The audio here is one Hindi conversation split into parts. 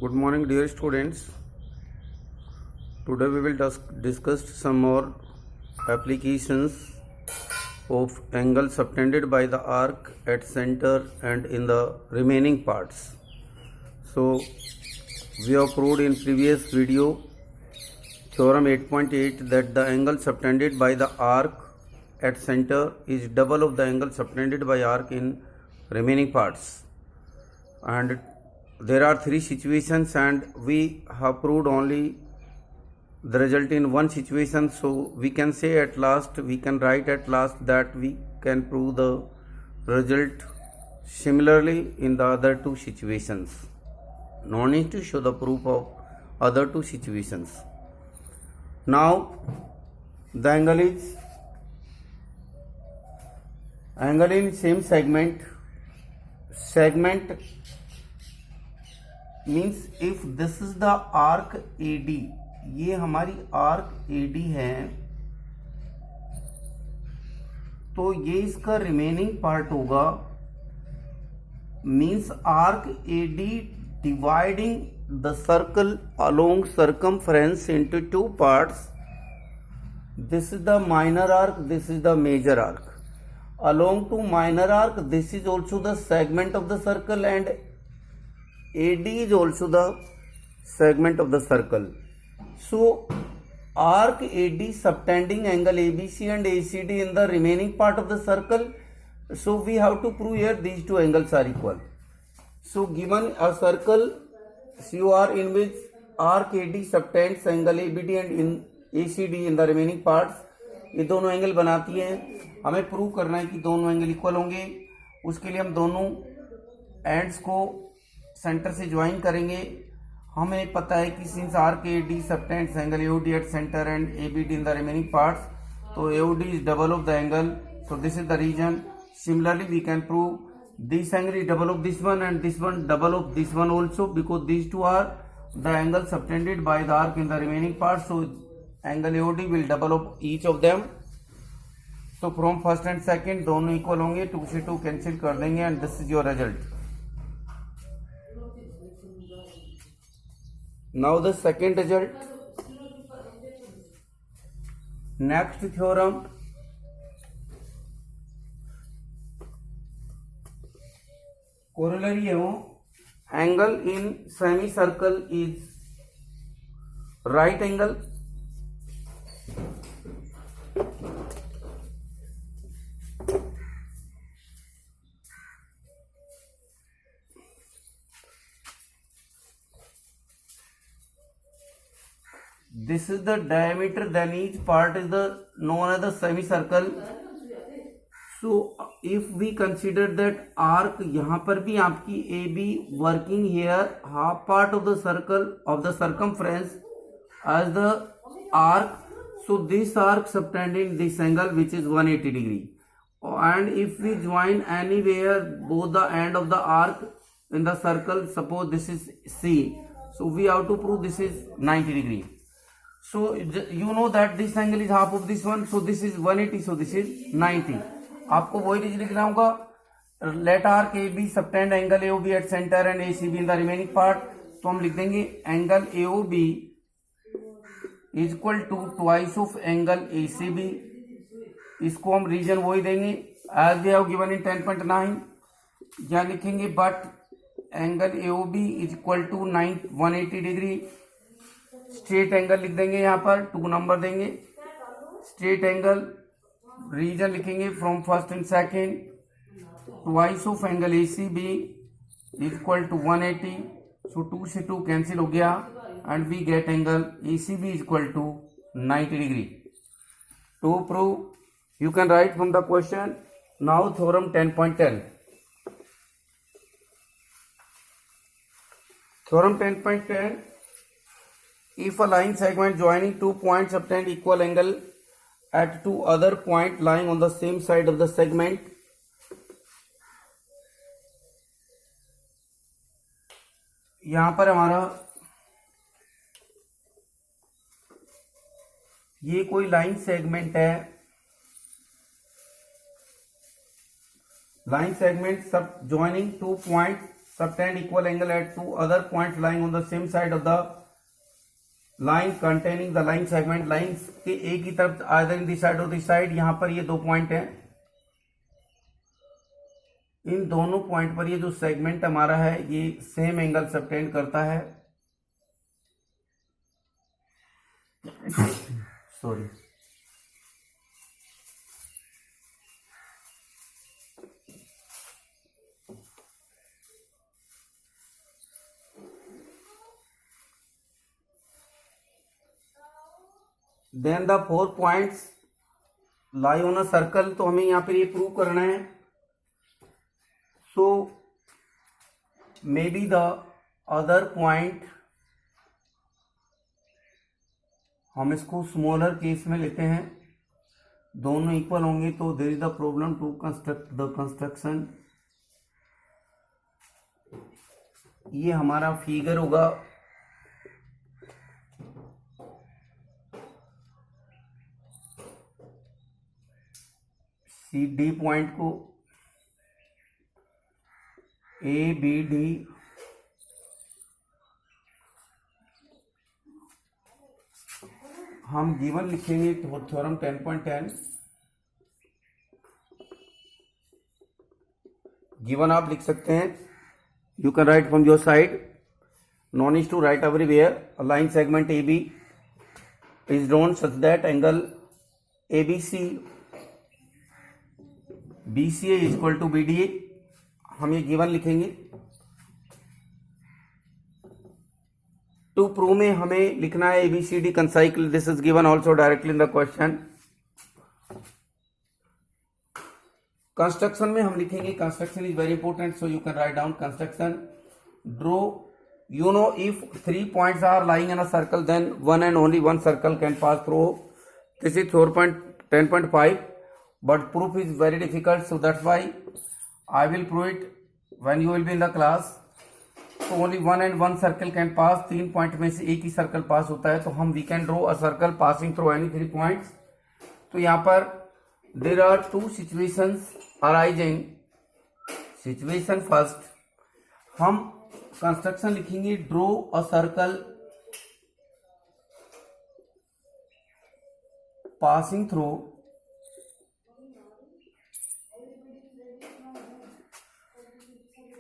Good morning, dear students. Today we will discuss some more applications of angle subtended by the arc at center and in the remaining parts. So we have proved in previous video theorem 8.8 that the angle subtended by the arc at center is double of the angle subtended by arc in remaining parts, and there are three situations and we have proved only the result in one situation. So we can say at last, we can write at last that we can prove the result similarly in the other two situations. No need to show the proof of other two situations. Now the angle in same segment means if this is the arc AD, ये हमारी आर्क AD है, तो ये इसका रिमेनिंग पार्ट होगा. Means arc AD dividing the circle along circumference into two parts. This is the minor arc, this is the major arc. Along to minor arc, this is also the segment of the circle, and AD is also the segment of the circle. So arc AD subtending angle ABC and ACD in the remaining part of the circle. So we have to prove here these two angles are equal. So given a circle COR in which arc AD subtends angle ABD and in ACD in the remaining parts, ये दोनों एंगल बनाती हैं. हमें प्रूव करना है कि दोनों एंगल इक्वल होंगे. उसके लिए हम दोनों एंड्स को सेंटर से ज्वाइन करेंगे. हमें पता है कि since arc AD subtends angle AOD at centre and ABD in the remaining parts, तो AOD is double of the angle. So this is the reason. Similarly we can prove this angle is double of this one and this one double of this one also, because these two are the angle subtended by the arc in the remaining parts. So angle AOD will double of each of them. तो फ्रॉम फर्स्ट एंड सेकंड दोनों इक्वल होंगे, 2 से 2 कैंसिल कर देंगे and this is your result. Now the second result. Next theorem, corollary है वो, angle in semi circle is right angle. This is the diameter, then each part is the known as the semicircle. So if we consider that arc, यहाँ पर भी आपकी AB working here half part of the circle of the circumference as the arc. So this arc subtending this angle which is 180 degree. And if we join anywhere both the end of the arc in the circle, suppose this is C, so we have to prove this is 90 degree. So you know that this angle is half of this one, so this is 180, so this is 90. आपको वही चीज लिखना होगा. Let arc AB subtend angle AOB at centre and ACB in the remaining part. तो हम लिख देंगे angle AOB is equal to twice of angle ACB. इसको हम रीजन वही देंगे as we have given in 10.9. या लिखेंगे but angle AOB is equal to 180 degree. Straight angle लिख देंगे, यहाँ पर 2 नंबर देंगे. स्ट्रेट एंगल रीजन लिखेंगे from first and second. Twice of angle ACB is equal to 180. So 2 से 2 कैंसिल हो गया and we get angle ACB is equal to 90 degree. To prove you can write from the question. Now theorem 10.10. Theorem 10.10. If a line segment joining 2 points obtain equal angle at 2 other points lying on the same side of the segment, यहां पर हमारा ये कोई लाइन सेगमेंट है. लाइन सेगमेंट सब joining 2 point subtend equal angle at two other points lying on the same side of the line containing the line segment. Lines के एक ही तरफ either in this side or this side, यहां पर ये दो पॉइंट हैं, इन दोनों पॉइंट पर ये जो सेगमेंट हमारा है ये सेम एंगल सबटेंड करता है. Sorry, then the 4 points lie on a circle. तो हमें यहां पर ये प्रूव करना है. So may be the other point, हम इसको स्मॉलर केस में लेते हैं, दोनों इक्वल होंगे तो there is the problem to construct the construction. ये हमारा फिगर होगा. सी डी पॉइंट को ए बी डी हम गिवन लिखेंगे थ्योरम 10.10. गिवन आप लिख सकते हैं, you can write from your side. None is to write everywhere. A line segment A B is drawn such that angle A B C B C A equal to B D A. हम ये गिवन लिखेंगे. टू प्रूव में हमें लिखना है ABCD concyclic. This is given also directly in the question. Construction में हम लिखेंगे, construction is very important, so you can write down construction. Draw, you know, if 3 points are lying in a circle, then one and only one circle can pass through. This is 10.5, but proof is very difficult, so that's why I will prove it when you will be in the class. So only one and one circle can pass. 3 point में से एक ही सर्कल पास होता है, तो हम we can draw a circle passing through any 3 points. तो यहाँ पर there are 2 situations arising. Situation first, हम कंस्ट्रक्शन लिखेंगे, draw a circle passing through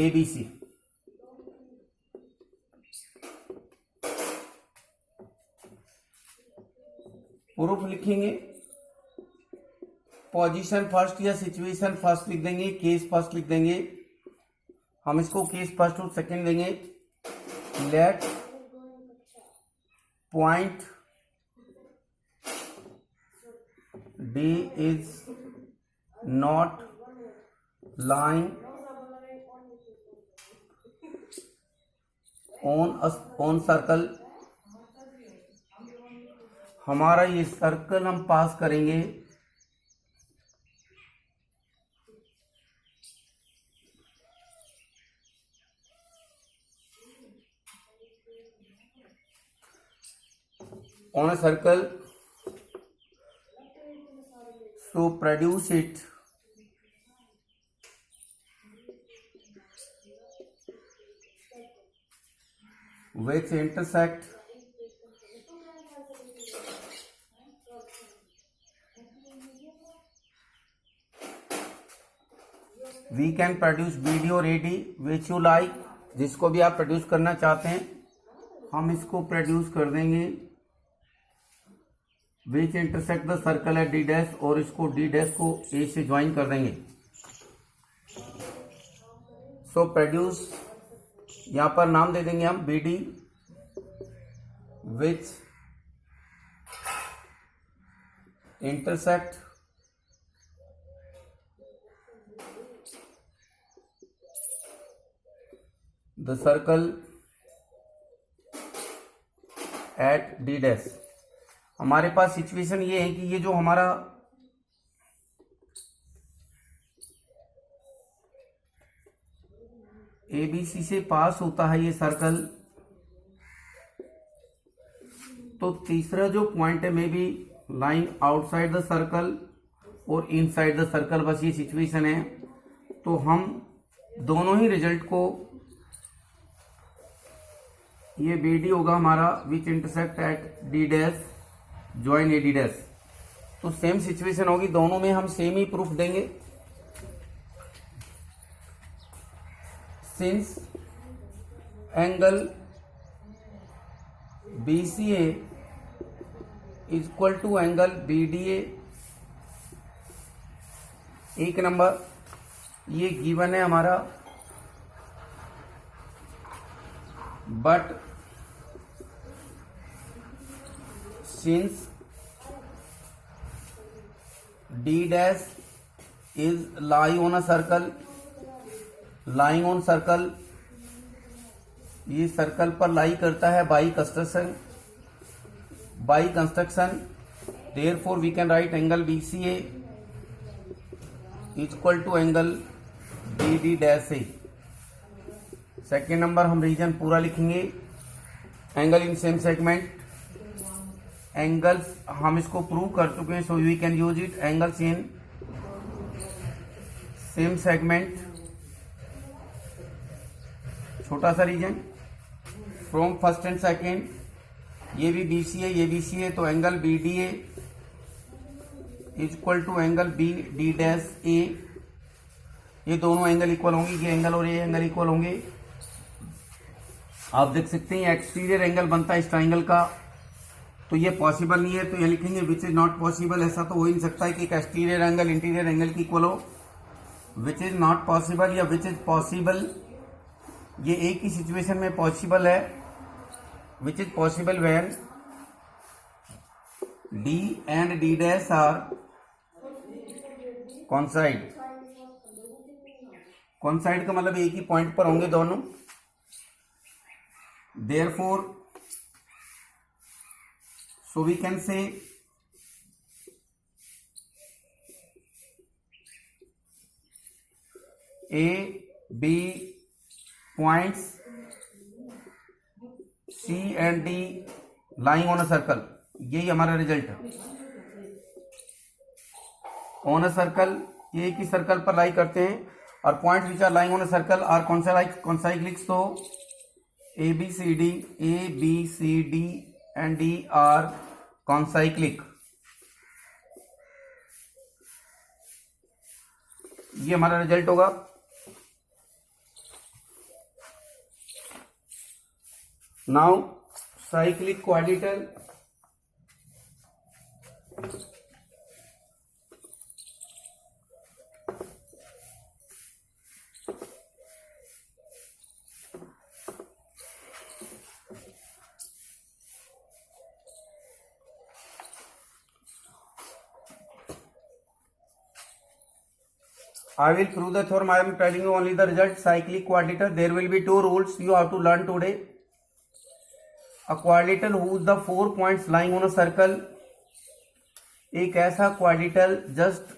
ABC. Proof लिखेंगे, पोजीशन फर्स्ट या सिचुएशन फर्स्ट लिख देंगे, केस फर्स्ट लिख देंगे. हम इसको केस फर्स्ट और सेकेंड देंगे. Let point D is not line on circle. हमारा ये सर्कल हम पास करेंगे on a circle, so produce it which intersect we can produce BD और AD which you like. जिसको भी आप प्रोड्यूस करना चाहते हैं हम इसको प्रोड्यूस कर देंगे. विच intersect the circle at D dash, और इसको डी डैश को ए से ज्वाइन कर देंगे. सो प्रोड्यूस, यहां पर नाम दे देंगे हम B D, which intersect the circle at D dash. हमारे पास सिचुएशन ये है कि ये जो हमारा एबीसी से पास होता है ये सर्कल, तो तीसरा जो पॉइंट है may be line outside the circle और इनसाइड द सर्कल. बस ये सिचुएशन है. तो हम दोनों ही रिजल्ट को ये बी डी होगा हमारा which intersect at D dash join A D dash. तो सेम सिचुएशन होगी, दोनों में हम सेम ही प्रूफ देंगे। Since angle B C A equal to angle B D A, एक नंबर ये गिवन है हमारा, but since D dash is lie on a circle, lying on circle, ये सर्कल पर लाई करता है by construction, therefore we can write angle B C A equal to angle B D dash A. Second number हम रीजन पूरा लिखेंगे, angle in same segment, angles हम इसको प्रूव कर चुके हैं, so we can use it, angles in same segment, छोटा सा reason from first and second, ये भी बी सी है, ये बी सी है, तो angle B D A equal to angle B D dash A, ये दोनों एंगल इक्वल होंगे, ये एंगल और ये एंगल इक्वल होंगे। आप देख सकते हैं एक्सटीरियर एंगल बनता है इस ट्राइंगल का, तो ये पॉसिबल नहीं है, तो ये लिखेंगे विच इज नॉट पॉसिबल। ऐसा तो हो ही नहीं सकता है कि एक एक्सटीरियर एंगल इंटीरियर एंगल की इक्वल हो। विच इज नॉट पॉसिबल या विच इज पॉसिबल, ये एक ही सिचुएशन में पॉसिबल है। Which is possible when D and D dash are coincide, coincide का मतलब एक ही पॉइंट पर होंगे दोनों, therefore so we can say A B points C and D lying on a circle, यही हमारा रिजल्ट है। ऑन अ सर्कल, ये एक ही सर्कल पर लाई करते हैं, और points which are lying on a circle are concyclics, तो A B C D and D are concyclic, ये हमारा रिजल्ट होगा। Now cyclic quadrilateral, I will prove the theorem. I am telling you only the result. Cyclic quadrilateral. There will be two rules you have to learn today. A quadrilateral whose the 4 points lying on a circle. एक ऐसा quadrilateral just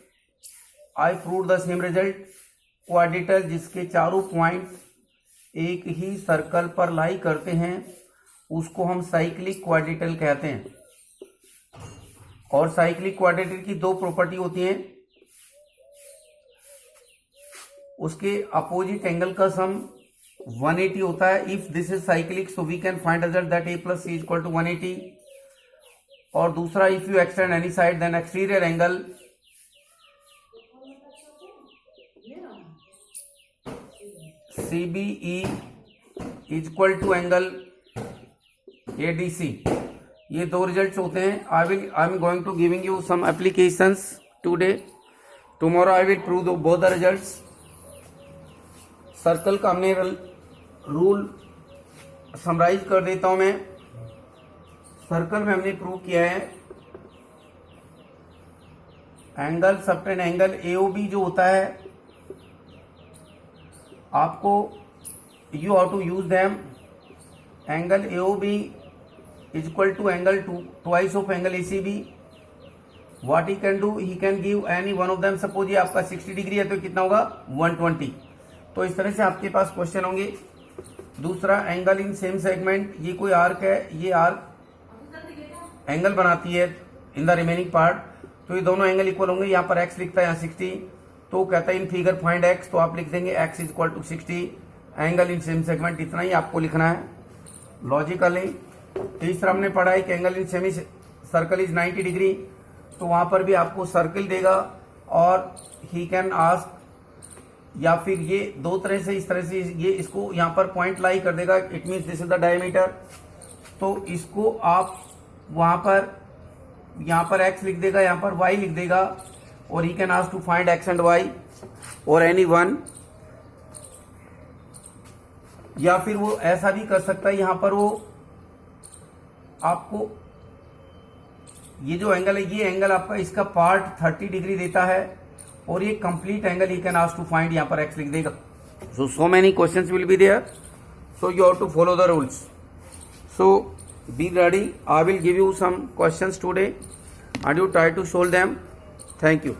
I proved the same result. Quadrilateral जिसके चारों पॉइंट एक ही सर्कल पर लाई करते हैं, उसको हम साइक्लिक क्वाड्रिलेटरल कहते हैं। और साइक्लिक क्वाड्रिलेटरल की दो प्रॉपर्टी होती हैं, उसके अपोजिट एंगल का सम 180 होता है। If this is cyclic so we can find result that A plus C equal to 180। और दूसरा, if you extend any side then exterior angle C B E equal to angle A D C. ये दो रिजल्ट्स होते हैं। I am going to giving you some applications today, tomorrow I will prove both the results. Circle का हमने रूल समराइज कर देता हूं मैं। सर्कल में हमने प्रूव किया है एंगल सबटेन एंगल एओबी जो होता है, आपको you have to use them. Angle AOB is equal to angle twice of angle ACB. What he can do, he can give any one of them. Suppose ये आपका 60 डिग्री है तो कितना होगा 120। तो इस तरह से आपके पास क्वेश्चन होंगे। दूसरा, एंगल इन सेम सेगमेंट, ये कोई आर्क है, ये आर्क एंगल बनाती है इन द रिमेनिंग पार्ट, तो ये दोनों एंगल इक्वल होंगे। यहाँ पर x लिखता है, यहाँ 60, तो कहता है इन फिगर फाइंड x, तो आप लिख देंगे x is equal to 60। Angle in same segment, इतना ही आपको लिखना है। लॉजिकली। तीसरा हमने पढ़ा है कि angle in semi circle is 90 degree, तो वहां पर भी आपको सर्किल देगा और ही कैन आस्क, या फिर ये दो तरह से, इस तरह से ये इसको यहाँ पर पॉइंट लाई कर देगा, it means this is the diameter. तो इसको आप वहां पर यहाँ पर x लिख देगा, यहाँ पर y लिख देगा, और he can ask to find x and y और एनी वन। या फिर वो ऐसा भी कर सकता है, यहाँ पर वो आपको ये जो एंगल है, ये एंगल आपका इसका पार्ट 30 डिग्री देता है, और ये complete angle he can ask to find, यहाँ पर x लिख देगा। So many questions will be there, so you have to follow the rules. So be ready, I will give you some questions today and you try to solve them. Thank you.